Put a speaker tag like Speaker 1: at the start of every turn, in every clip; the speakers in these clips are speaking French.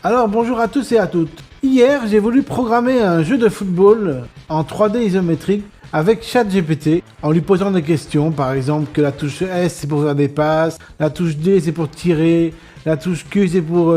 Speaker 1: Alors bonjour à tous et à toutes. Hier, j'ai voulu programmer un jeu de football en 3D isométrique avec ChatGPT en lui posant des questions, par exemple que la touche S c'est pour faire des passes, la touche D c'est pour tirer, la touche Q c'est pour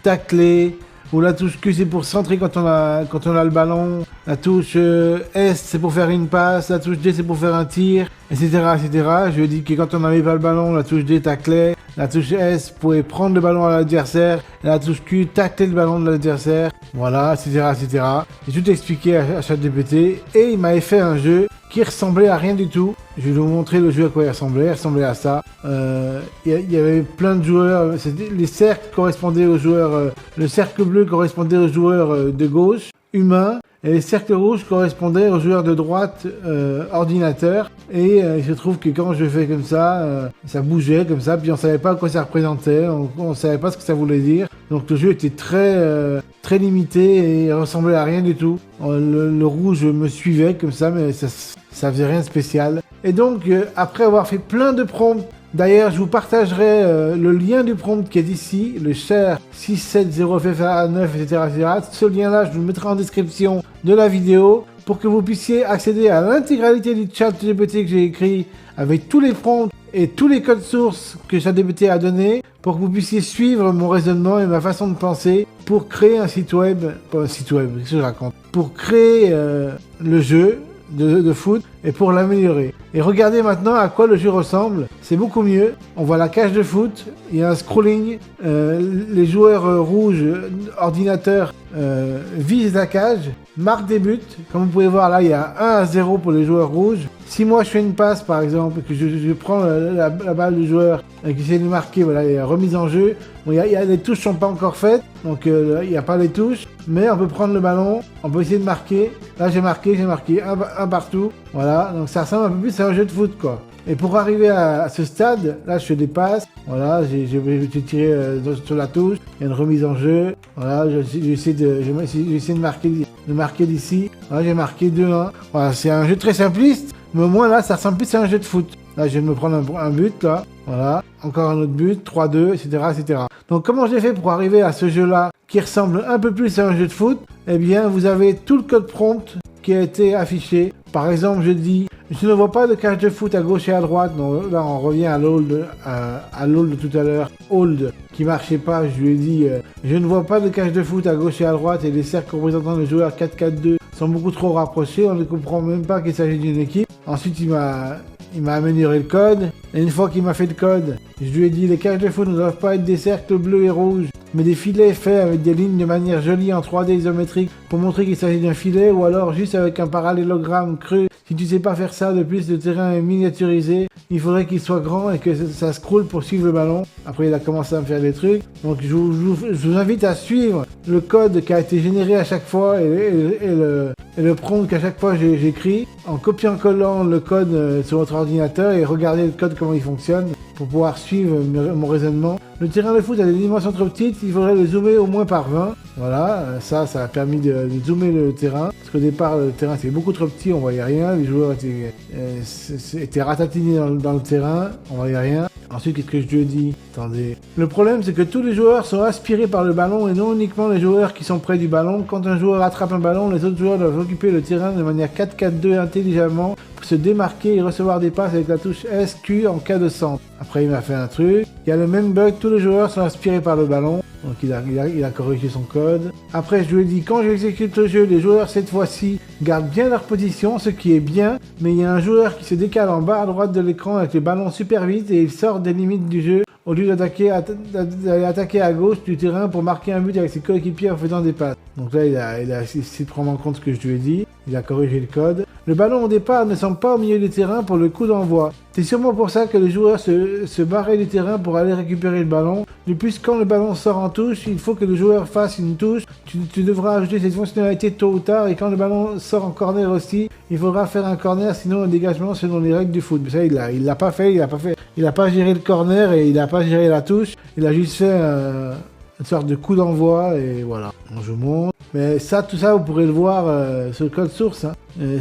Speaker 1: tacler, ou la touche Q c'est pour centrer quand on a le ballon, la touche S c'est pour faire une passe, la touche D c'est pour faire un tir, etc. etc. Je lui ai dit que quand on n'avait pas le ballon, la touche D taclait, la touche S pouvait prendre le ballon à l'adversaire, et la touche Q tacler le ballon de l'adversaire, voilà, etc. etc. J'ai tout expliqué à ChatGPT et il m'avait fait un jeu qui ressemblait à rien du tout. Je vais vous montrer le jeu à quoi il ressemblait à ça. Il y avait plein de joueurs, les cercles correspondaient aux joueurs, le cercle bleu correspondait aux joueurs de gauche, humains, et les cercles rouges correspondaient aux joueurs de droite, ordinateur. Et il se trouve que quand je fais comme ça, ça bougeait comme ça, puis on savait pas à quoi ça représentait, on savait pas ce que ça voulait dire. Donc le jeu était très limité et ressemblait à rien du tout. Le rouge me suivait comme ça, mais ça faisait rien de spécial. Et donc après avoir fait plein de prompts, d'ailleurs, je vous partagerai le lien du prompt qui est ici, le share 670FFA9, etc., etc. Ce lien-là, je vous le mettrai en description de la vidéo pour que vous puissiez accéder à l'intégralité du chat GPT que j'ai écrit avec tous les prompts et tous les codes sources que ChatGPT a donné pour que vous puissiez suivre mon raisonnement et ma façon de penser pour créer un site web, pas un site web, qu'est-ce que je raconte, pour créer le jeu de foot et pour l'améliorer. Et regardez maintenant à quoi le jeu ressemble, c'est beaucoup mieux. On voit la cage de foot, il y a un scrolling, les joueurs rouges ordinateur visent la cage, marquent des buts. Comme vous pouvez voir là, il y a 1-0 pour les joueurs rouges. Si moi je fais une passe par exemple, que je prends la balle du joueur et que j'essaie de marquer, voilà, il y a remise en jeu. Bon, les touches sont pas encore faites, donc il n'y a pas les touches, mais on peut prendre le ballon, on peut essayer de marquer. Là j'ai marqué un partout, voilà, donc ça ressemble un peu plus à un jeu de foot quoi. Et pour arriver à ce stade, là je fais des passes, voilà, j'ai tiré sur la touche, il y a une remise en jeu, voilà, j'essaie de marquer d'ici, voilà, j'ai marqué 2-1, voilà, c'est un jeu très simpliste, mais au moins là ça ressemble plus à un jeu de foot. Là je viens de me prendre un but là, voilà, encore un autre but, 3-2, etc., etc. Donc comment j'ai fait pour arriver à ce jeu-là qui ressemble un peu plus à un jeu de foot? Eh bien vous avez tout le code prompt qui a été affiché. Par exemple je dis, je ne vois pas de cage de foot à gauche et à droite. Donc là on revient à l'hold de tout à l'heure, hold qui marchait pas. Je lui ai dit, je ne vois pas de cage de foot à gauche et à droite et les cercles représentant les joueurs 4-4-2 sont beaucoup trop rapprochés. On ne comprend même pas qu'il s'agit d'une équipe. Ensuite il m'a amélioré le code, et une fois qu'il m'a fait le code, je lui ai dit les cages de foot ne doivent pas être des cercles bleus et rouges, mais des filets faits avec des lignes de manière jolie en 3D isométrique pour montrer qu'il s'agit d'un filet, ou alors juste avec un parallélogramme creux. Si tu sais pas faire ça, de plus le terrain est miniaturisé, il faudrait qu'il soit grand et que ça scrolle pour suivre le ballon. Après il a commencé à me faire des trucs, donc je vous invite à suivre le code qui a été généré à chaque fois et le prompt qu'à chaque fois j'écris en copiant-collant le code sur votre ordinateur et regarder le code comment il fonctionne pour pouvoir suivre mon raisonnement. Le terrain de foot a des dimensions trop petites, il faudrait le zoomer au moins par 20. Voilà, ça a permis de zoomer le terrain. Parce qu'au départ, le terrain était beaucoup trop petit, on voyait rien. Les joueurs étaient ratatinés dans le terrain, on voyait rien. Ensuite, qu'est-ce que je lui ai dit? Attendez. Le problème, c'est que tous les joueurs sont aspirés par le ballon et non uniquement les joueurs qui sont près du ballon. Quand un joueur attrape un ballon, les autres joueurs doivent occuper le terrain de manière 4-4-2 intelligemment pour se démarquer et recevoir des passes avec la touche SQ en cas de centre. Après, il m'a fait un truc. Il y a le même bug, tous les joueurs sont aspirés par le ballon. Donc il a corrigé son code. Après je lui ai dit quand j'exécute le jeu, les joueurs cette fois-ci gardent bien leur position, ce qui est bien, mais il y a un joueur qui se décale en bas à droite de l'écran avec le ballon super vite et il sort des limites du jeu au lieu d'aller attaquer à gauche du terrain pour marquer un but avec ses coéquipiers en faisant des passes. Donc là il a essayé de prendre en compte ce que je lui ai dit, il a corrigé le code. Le ballon au départ ne semble pas au milieu du terrain pour le coup d'envoi. C'est sûrement pour ça que les joueurs se barraient du terrain pour aller récupérer le ballon. De plus, quand le ballon sort en touche, il faut que le joueur fasse une touche. Tu devras ajouter cette fonctionnalité tôt ou tard. Et quand le ballon sort en corner aussi, il faudra faire un corner, sinon un dégagement selon les règles du foot. Mais ça, il l'a pas fait. Il a pas géré le corner et il a pas géré la touche. Il a juste fait une sorte de coup d'envoi et voilà. Je vous montre. Mais ça, tout ça, vous pourrez le voir sur le code source.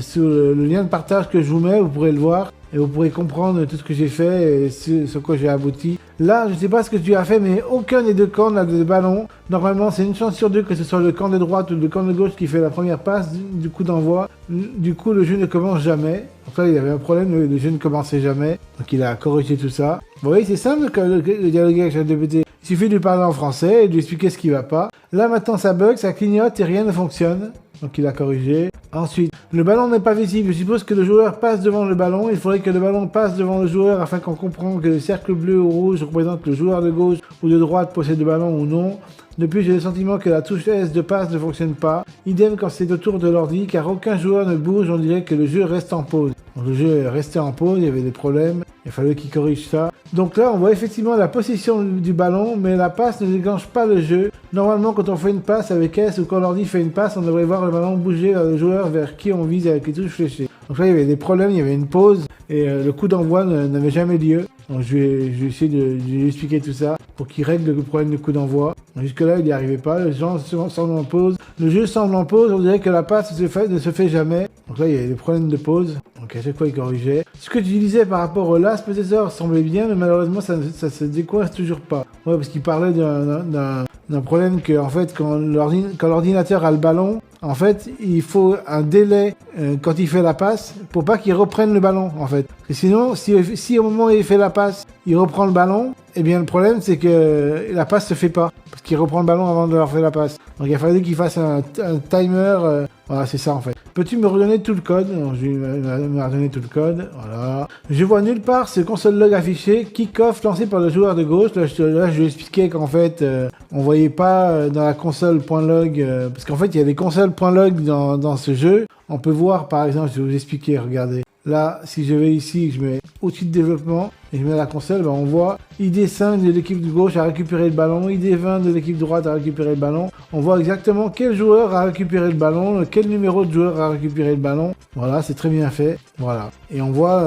Speaker 1: Sur le lien de partage que je vous mets, vous pourrez le voir. et vous pourrez comprendre tout ce que j'ai fait et sur quoi j'ai abouti. Là, je sais pas ce que tu as fait, mais aucun des deux camps n'a de ballon. Normalement, c'est une chance sur deux que ce soit le camp de droite ou le camp de gauche qui fait la première passe du coup d'envoi. Du coup, le jeu ne commence jamais. Donc là, il y avait un problème, le jeu ne commençait jamais. Donc il a corrigé tout ça. Vous voyez, c'est simple le dialogue avec ChatGPT. Il suffit de lui parler en français et de lui expliquer ce qui va pas. Là, maintenant, ça bug, ça clignote et rien ne fonctionne. Donc il a corrigé. Ensuite, le ballon n'est pas visible. Je suppose que le joueur passe devant le ballon. Il faudrait que le ballon passe devant le joueur afin qu'on comprenne que le cercle bleu ou rouge représente le joueur de gauche ou de droite possède le ballon ou non. Depuis, j'ai le sentiment que la touche S de passe ne fonctionne pas. Idem quand c'est autour de l'ordi, car aucun joueur ne bouge, on dirait que le jeu reste en pause. Donc le jeu est resté en pause, il y avait des problèmes, il fallait qu'il corrige ça. Donc là, on voit effectivement la possession du ballon, mais la passe ne déclenche pas le jeu. Normalement, quand on fait une passe avec S ou quand l'ordi fait une passe, on devrait voir le ballon bouger vers le joueur vers qui on vise avec les touches fléchées. Donc là, il y avait des problèmes, il y avait une pause, et le coup d'envoi n'avait jamais lieu. Donc je vais essayer de lui expliquer tout ça pour qu'il règle le problème du coup d'envoi. Jusque-là, il n'y arrivait pas, le jeu semble en pause. Le jeu semble en pause, on dirait que la passe ne se fait jamais. Donc là, il y avait des problèmes de pause, donc à chaque fois, il corrigeait. Ce que tu disais par rapport au last processor semblait bien, mais malheureusement, ça se décoince toujours pas. Ouais, parce qu'il parlait d'un problème que, en fait, quand l'ordinateur a le ballon, en fait, il faut un délai quand il fait la passe pour pas qu'il reprenne le ballon, en fait. Et sinon, si au moment où il fait la passe, il reprend le ballon, eh bien le problème c'est que la passe se fait pas. Parce qu'il reprend le ballon avant de leur faire la passe. Donc il a fallu qu'il fasse un timer. Voilà, c'est ça en fait. Peux-tu me redonner tout le code? Donc, je vais redonner tout le code. Voilà. Je vois nulle part ce console log affiché. Kick-off lancé par le joueur de gauche. Là, je lui expliquais qu'en fait, on voyait pas dans la console.log. Parce qu'en fait, il y a des console.log dans ce jeu. On peut voir par exemple, je vais vous expliquer, regardez. Là, si je vais ici, je mets outil de développement et je mets la console, ben on voit ID5 de l'équipe de gauche a récupéré le ballon, ID20 de l'équipe droite a récupéré le ballon. On voit exactement quel joueur a récupéré le ballon, quel numéro de joueur a récupéré le ballon. Voilà, c'est très bien fait. Voilà. Et on voit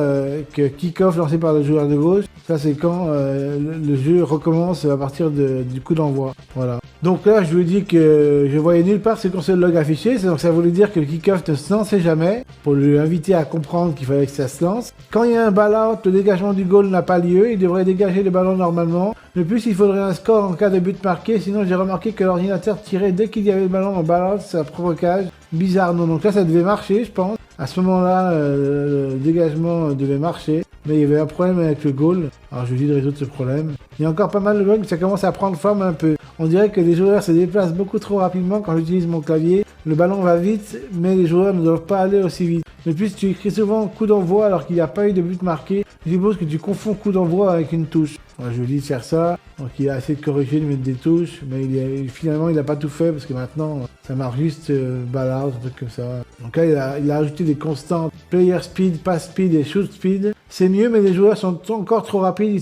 Speaker 1: que kick-off lancé par le joueur de gauche, ça c'est quand le jeu recommence à partir du coup d'envoi. Voilà. Donc là, je lui ai dit que je voyais nulle part ce console log affiché, donc ça voulait dire que le kick-off ne se lançait jamais, pour lui inviter à comprendre qu'il fallait que ça se lance. Quand il y a un ball-out, le dégagement du goal n'a pas lieu, il devrait dégager le ballon normalement. De plus, il faudrait un score en cas de but marqué, sinon j'ai remarqué que l'ordinateur tirait dès qu'il y avait le ballon en ball-out, ça provoquage. Bizarre, non. Donc là, ça devait marcher, je pense. À ce moment-là, le dégagement devait marcher, mais il y avait un problème avec le goal. Alors je lui ai dit de résoudre ce problème. Il y a encore pas mal de bugs, ça commence à prendre forme un peu. On dirait que les joueurs se déplacent beaucoup trop rapidement quand j'utilise mon clavier. Le ballon va vite, mais les joueurs ne doivent pas aller aussi vite. De plus, tu écris souvent coup d'envoi alors qu'il n'y a pas eu de but marqué. Je suppose que tu confonds coup d'envoi avec une touche. Alors, je lui ai dit de faire ça. Donc il a essayé de corriger, de mettre des touches, mais finalement il n'a pas tout fait parce que maintenant ça marche juste ball-out, un truc comme ça. Donc là il a ajouté des constantes player speed, pass speed et shoot speed. C'est mieux, mais les joueurs sont encore trop rapides.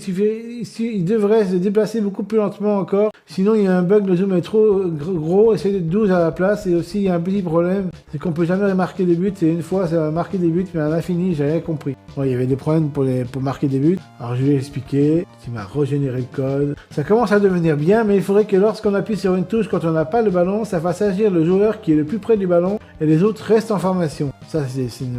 Speaker 1: Il devrait se déplacer beaucoup plus lentement encore. Sinon, il y a un bug, le zoom est trop gros, et c'est de 12 à la place. Et aussi, il y a un petit problème, c'est qu'on peut jamais marquer des buts. Et une fois, ça va marquer des buts, mais à l'infini, j'ai rien compris. Bon, il y avait des problèmes pour marquer des buts. Alors, je lui ai expliqué. Il m'a régénéré le code. Ça commence à devenir bien, mais il faudrait que lorsqu'on appuie sur une touche, quand on n'a pas le ballon, ça fasse agir le joueur qui est le plus près du ballon, et les autres restent en formation. Ça,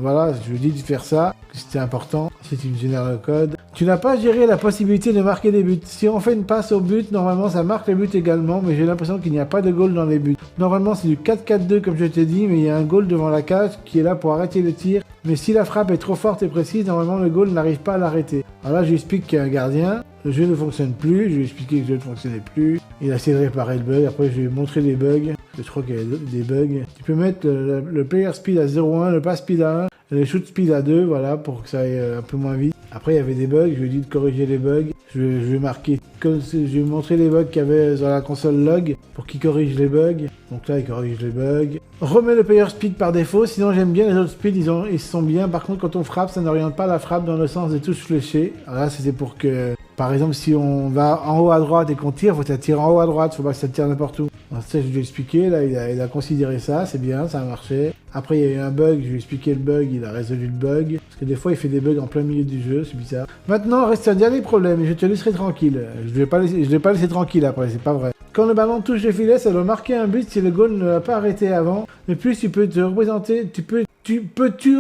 Speaker 1: voilà, je lui ai dit de faire ça, que c'était important. Si tu me génères le code. Tu n'as pas géré la possibilité de marquer des buts. Si on fait une passe au but, normalement ça marque le but également, mais j'ai l'impression qu'il n'y a pas de goal dans les buts. Normalement c'est du 4-4-2 comme je t'ai dit, mais il y a un goal devant la cage qui est là pour arrêter le tir. Mais si la frappe est trop forte et précise, normalement le goal n'arrive pas à l'arrêter. Alors là je lui explique qu'il y a un gardien, le jeu ne fonctionne plus, je lui ai expliqué que le jeu ne fonctionnait plus. Il a essayé de réparer le bug, après je lui ai montré les bugs, je crois qu'il y a des bugs. Tu peux mettre le player speed à 0,1, le pass speed à 1, et le shoot speed à 2, voilà, pour que ça aille un peu moins vite. Après il y avait des bugs, je lui ai dit de corriger les bugs. Je vais marquer, comme je lui ai montré les bugs qu'il y avait sur la console log, pour qu'il corrige les bugs. Donc là il corrige les bugs. Remets le player speed par défaut, sinon j'aime bien les autres speeds, ils sont bien. Par contre quand on frappe, ça n'oriente pas la frappe dans le sens des touches fléchées. Alors là c'était pour que, par exemple si on va en haut à droite et qu'on tire, faut que ça tire en haut à droite, faut pas que ça tire n'importe où. Donc ça je lui ai expliqué, là il a considéré ça, c'est bien, ça a marché. Après il y a eu un bug, je lui ai expliqué le bug, il a résolu le bug. Parce que des fois il fait des bugs en plein milieu du jeu, c'est bizarre. Maintenant reste un dernier problème et je te laisserai tranquille. Je vais pas laisser tranquille après, c'est pas vrai. Quand le ballon touche le filet, ça doit marquer un but si le goal ne l'a pas arrêté avant. De plus, tu peux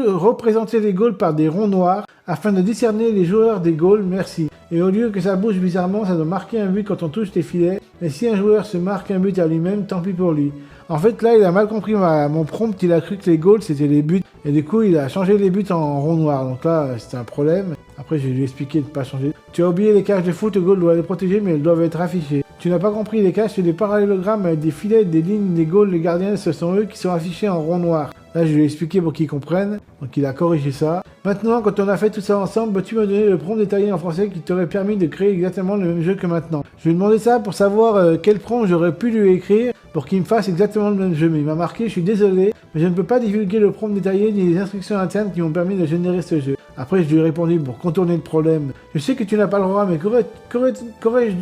Speaker 1: représenter les goals par des ronds noirs afin de discerner les joueurs des goals, merci. Et au lieu que ça bouge bizarrement, ça doit marquer un but quand on touche tes filets. Et si un joueur se marque un but à lui-même, tant pis pour lui. En fait, là, il a mal compris mon prompt, il a cru que les goals, c'était les buts. Et du coup, il a changé les buts en rond noir. Donc là, c'était un problème. Après, je vais lui expliquer de ne pas changer. Tu as oublié les cages de foot, le goal doit les protéger, mais elles doivent être affichées. Tu n'as pas compris, les cages, c'est des parallélogrammes avec des filets, des lignes, des goals, les gardiens, ce sont eux qui sont affichés en rond noir. Là, je vais lui expliquer pour qu'il comprenne. Donc, il a corrigé ça. Maintenant, quand on a fait tout ça ensemble, tu m'as donné le prompt détaillé en français qui t'aurait permis de créer exactement le même jeu que maintenant. Je lui ai demandé ça pour savoir quel prompt j'aurais pu lui écrire pour qu'il me fasse exactement le même jeu. Mais il m'a marqué, je suis désolé, mais je ne peux pas divulguer le prompt détaillé ni les instructions internes qui m'ont permis de générer ce jeu. Après, je lui ai répondu pour contourner le problème. Je sais que tu n'as pas le droit, mais qu'aurais-je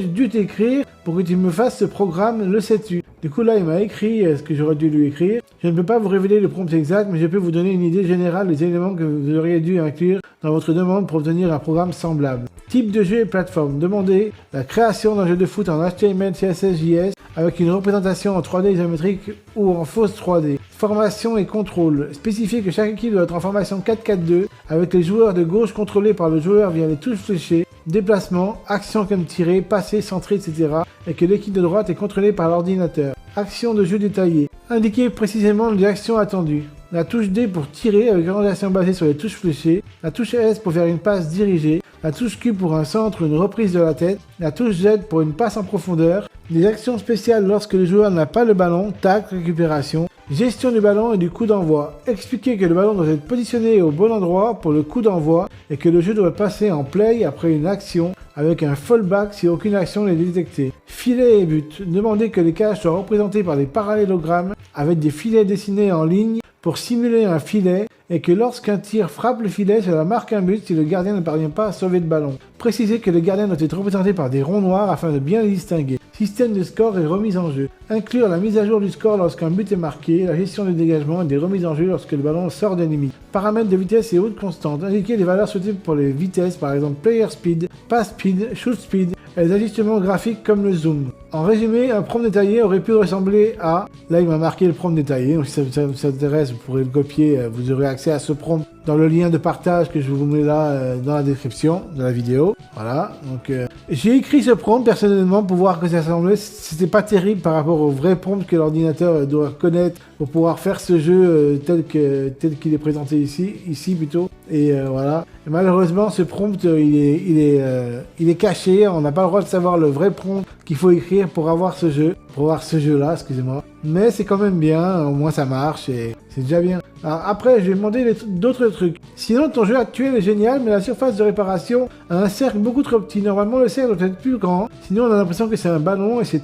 Speaker 1: dû t'écrire pour que tu me fasses ce programme, le sais-tu? Du coup, là, il m'a écrit ce que j'aurais dû lui écrire. Je ne peux pas vous révéler le prompt exact, mais je peux vous donner une idée générale des éléments que vous auriez dû inclure dans votre demande pour obtenir un programme semblable. Type de jeu et plateforme. Demandez la création d'un jeu de foot en HTML, CSS, JS avec une représentation en 3D isométrique ou en fausse 3D. Formation et contrôle. Spécifiez que chaque équipe doit être en formation 4-4-2 avec les joueurs de gauche contrôlés par le joueur via les touches fléchées, déplacement, action comme tirer, passer, centrer, etc. et que l'équipe de droite est contrôlée par l'ordinateur. Action de jeu détaillée. Indiquez précisément les actions attendues. La touche D pour tirer avec une orientation basée sur les touches fléchées. La touche S pour faire une passe dirigée. La touche Q pour un centre ou une reprise de la tête. La touche Z pour une passe en profondeur. Des actions spéciales lorsque le joueur n'a pas le ballon, tac, récupération. Gestion du ballon et du coup d'envoi. Expliquez que le ballon doit être positionné au bon endroit pour le coup d'envoi et que le jeu doit passer en play après une action avec un fallback si aucune action n'est détectée. Filet et but. Demandez que les cages soient représentées par des parallélogrammes avec des filets dessinés en ligne pour simuler un filet et que lorsqu'un tir frappe le filet, cela marque un but si le gardien ne parvient pas à sauver le ballon. Précisez que le gardien doit être représenté par des ronds noirs afin de bien les distinguer. Système de score et remise en jeu. Inclure la mise à jour du score lorsqu'un but est marqué, la gestion du dégagement et des remises en jeu lorsque le ballon sort des limites. Paramètres de vitesse et haute constante. Indiquer les valeurs souhaitées pour les vitesses, par exemple player speed, pass speed, shoot speed, et les ajustements graphiques comme le zoom. En résumé, un prompt détaillé aurait pu ressembler à... Là, il m'a marqué le prompt détaillé, donc si ça vous intéresse, vous pourrez le copier, vous aurez accès à ce prompt dans le lien de partage que je vous mets là dans la description de la vidéo. Voilà, donc j'ai écrit ce prompt personnellement pour voir que ça semblait, c'était pas terrible par rapport au vrai prompt que l'ordinateur doit connaître pour pouvoir faire ce jeu tel qu'il est présenté ici plutôt. Et voilà. Et malheureusement, ce prompt il est caché. On n'a pas le droit de savoir le vrai prompt qu'il faut écrire pour avoir ce jeu-là, excusez-moi. Mais c'est quand même bien, au moins ça marche et c'est déjà bien. Alors après, je vais demander d'autres trucs. Sinon, ton jeu actuel est génial, mais la surface de réparation a un cercle beaucoup trop petit. Normalement, le cercle doit être plus grand. Sinon, on a l'impression que c'est un ballon et c'est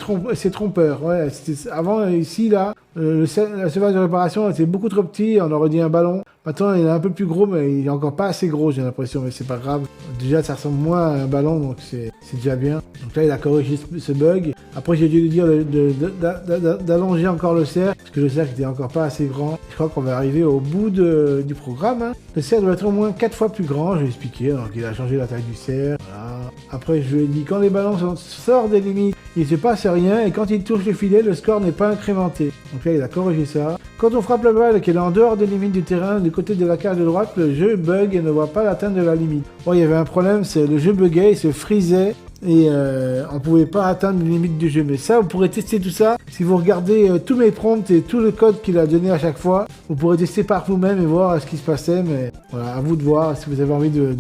Speaker 1: trompeur. Ouais, avant, ici, là, la surface de réparation était beaucoup trop petit. On aurait dit un ballon. Maintenant, il est un peu plus gros, mais il est encore pas assez gros, j'ai l'impression. Mais c'est pas grave. Déjà, ça ressemble moins à un ballon, donc c'est déjà bien. Donc là, il a corrigé ce bug. Après, j'ai dû lui dire d'allonger encore le cercle, parce que le cercle était encore pas assez grand. Je crois qu'on va arriver au bout du programme. Hein. Le cercle doit être au moins 4 fois plus grand, je vais expliquer. Donc, il a changé la taille du cercle. Voilà. Après, je lui ai dit, quand les ballons sortent des limites, il ne se passe rien, et quand il touche le filet, le score n'est pas incrémenté. Donc là, il a corrigé ça. Quand on frappe la balle et qu'elle est en dehors des limites du terrain, du côté de la cage de droite, le jeu bug et ne voit pas l'atteinte de la limite. Bon, il y avait un problème, c'est le jeu buguait, il se frisait. Et on pouvait pas atteindre les limites du jeu. Mais ça, vous pourrez tester tout ça. Si vous regardez tous mes prompts et tout le code qu'il a donné à chaque fois, vous pourrez tester par vous-même et voir ce qui se passait. Mais voilà, à vous de voir si vous avez envie de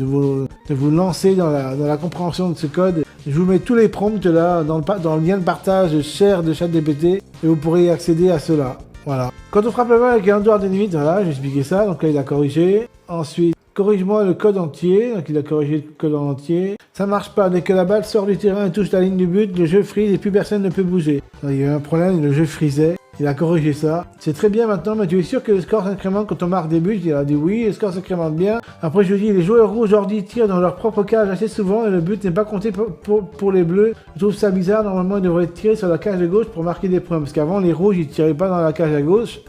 Speaker 1: vous lancer dans la compréhension de ce code. Je vous mets tous les prompts là dans le lien de partage share de ChatGPT et vous pourrez accéder à cela. Voilà. Quand on frappe la balle avec un dehors des limites, voilà, j'ai expliqué ça. Donc là, il a corrigé. Ensuite, corrige-moi le code entier. Donc il a corrigé le code en entier. Ça marche pas. Dès que la balle sort du terrain et touche la ligne du but, le jeu freeze et plus personne ne peut bouger. Donc, il y a eu un problème, le jeu frisait. Il a corrigé ça. C'est très bien maintenant, mais tu es sûr que le score s'incrémente quand on marque des buts? Il a dit oui, le score s'incrémente bien. Après, je lui ai dit, les joueurs rouges ordi tirent dans leur propre cage assez souvent et le but n'est pas compté pour les bleus. Je trouve ça bizarre. Normalement, ils devraient tirer sur la cage de gauche pour marquer des points. Parce qu'avant, les rouges, ils tiraient pas dans la cage à gauche.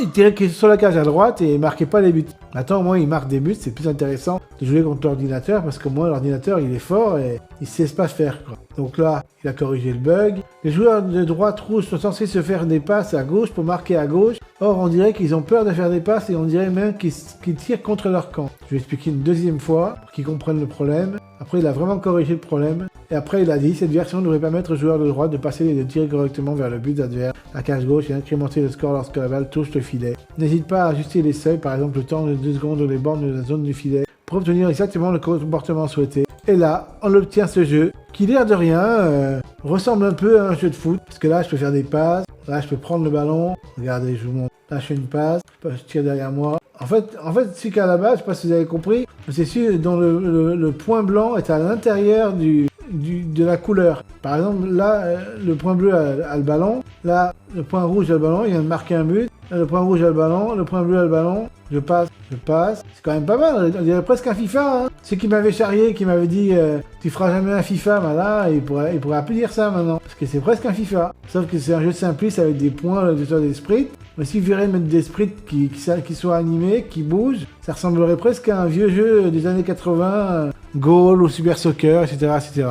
Speaker 1: il tirait que sur la cage à droite et il marquait pas les buts. Maintenant, au moins, il marque des buts, c'est plus intéressant de jouer contre l'ordinateur parce qu'au moins, l'ordinateur, il est fort et il sait pas faire, quoi. Donc là, il a corrigé le bug. Les joueurs de droite rouge sont censés se faire des passes à gauche pour marquer à gauche. Or, on dirait qu'ils ont peur de faire des passes et on dirait même qu'ils tirent contre leur camp. Je vais expliquer une deuxième fois pour qu'ils comprennent le problème. Après, il a vraiment corrigé le problème. Et après, il a dit, cette version ne devrait permettre aux joueurs de droite de passer et de tirer correctement vers le but adverse, la cage gauche et incrémenter le score lorsque la balle touche le filet. N'hésite pas à ajuster les seuils, par exemple le temps de 2 secondes ou les bornes de la zone du filet, pour obtenir exactement le comportement souhaité. Et là, on obtient ce jeu, qui l'air de rien, ressemble un peu à un jeu de foot, parce que là, je peux faire des passes, là, je peux prendre le ballon, regardez, je vous montre, là, je fais une passe, je tire derrière moi. En fait, celui qu'à la base, je sais pas si vous avez compris, c'est celui dont le point blanc est à l'intérieur de la couleur. Par exemple, là, le point bleu a le ballon, là, le point rouge a le ballon, il vient de marquer un but, là, le point rouge a le ballon, le point bleu a le ballon, je passe, c'est quand même pas mal, on dirait presque un FIFA, hein. Ceux qui m'avaient charrié, qui m'avaient dit tu feras jamais un FIFA, bah là, il pourrait plus dire ça maintenant, parce que c'est presque un FIFA, sauf que c'est un jeu simpliste avec des points, des sprites, mais s'il verrait mettre des sprites qui soient animés, qui bougent, ça ressemblerait presque à un vieux jeu des années 80, Goal ou Super Soccer, etc., etc.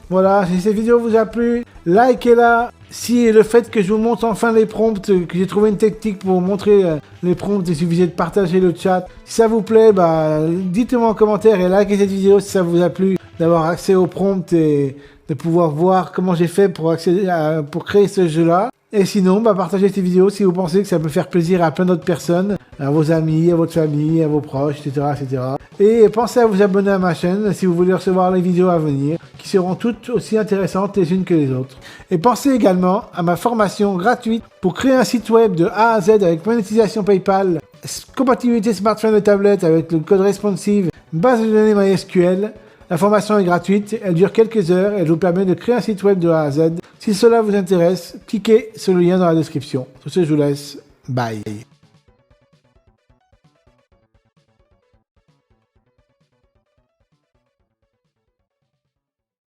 Speaker 1: Voilà, si cette vidéo vous a plu, likez-la. Si le fait que je vous montre enfin les prompts, que j'ai trouvé une technique pour vous montrer les prompts, il suffisait de partager le chat. Si ça vous plaît, bah, dites-moi en commentaire et likez cette vidéo si ça vous a plu, d'avoir accès aux prompts et de pouvoir voir comment j'ai fait pour créer ce jeu-là. Et sinon, bah, partagez cette vidéo si vous pensez que ça peut faire plaisir à plein d'autres personnes, à vos amis, à votre famille, à vos proches, etc., etc. Et pensez à vous abonner à ma chaîne si vous voulez recevoir les vidéos à venir, qui seront toutes aussi intéressantes les unes que les autres. Et pensez également à ma formation gratuite pour créer un site web de A à Z avec monétisation PayPal, compatibilité smartphone et tablette avec le code responsive, base de données MySQL. La formation est gratuite, elle dure quelques heures et elle vous permet de créer un site web de A à Z. Si cela vous intéresse, cliquez sur le lien dans la description. Sur ce, je vous laisse. Bye.